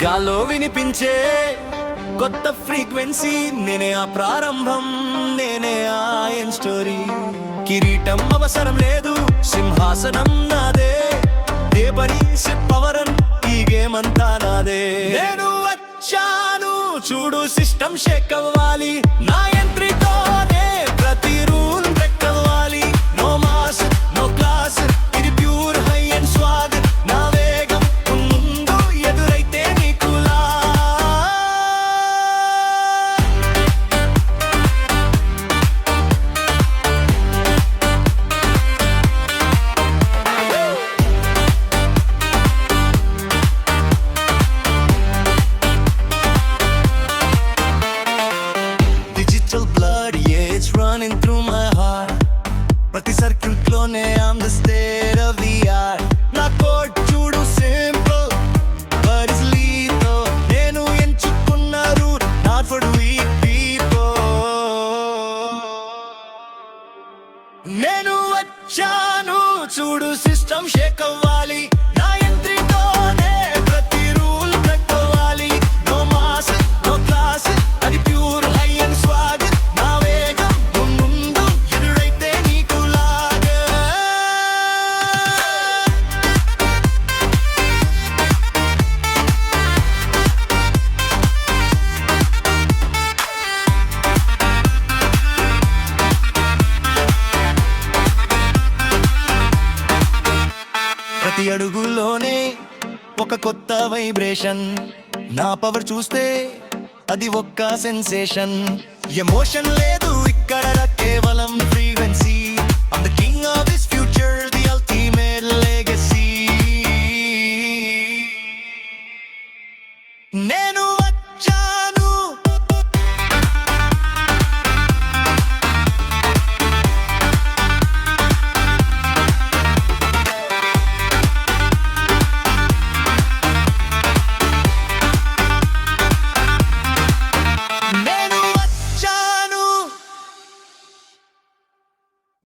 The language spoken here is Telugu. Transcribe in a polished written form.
గాల్లో వినిపించే కొత్త ఫ్రీక్వెన్సీ, నేనే ఆ ప్రారంభం, నేనే ఆ ఎండ్ స్టోరీ. కిరీటం అవసరం లేదు, సింహాసనం నాదే, దేవరి పవరన్, ఈ గేమ్ అంతా నాదే. నేను వచ్చాను చూడు, సిస్టమ్ షేక్ అవ్వాలి, నా ఎంట్రీతోనే ప్రతి రూల్ బ్రేక్ అవ్వాలి. నో మాస్ నో క్లాస్, ఇది ప్యూర్ హై అండ్ స్వాగ్, నా వేగం ముందు ఎదురైతే నీకులా. Digital blood, yeah, it's running through my heart. ప్రతి సర్క్యూట్ లోనే I'm the state of the art. నా కోడ్ చూడు simple but it's lethal. నేను ఎంచుకున్న route, not for the weak people. నేను వచ్చాను చూడు, సిస్టమ్ షేక్ అవ్వాలి, నా ఎంట్రీతోనే ప్రతి రూల్ బ్రేక్ అవ్వాలి. నో మాస్ నో క్లాస్, అది ప్యూర్ హై అండ్ స్వాగ్, నా వేగం ముందు ఎదురైతే నీకులాగా. ప్రతి అడుగులోనే ఒక కొత్త వైబ్రేషన్, నా పవర్ చూస్తే అది ఒక్క సెన్సేషన్. ఎమోషన్ లేదు ఇక్కడ, కేవలం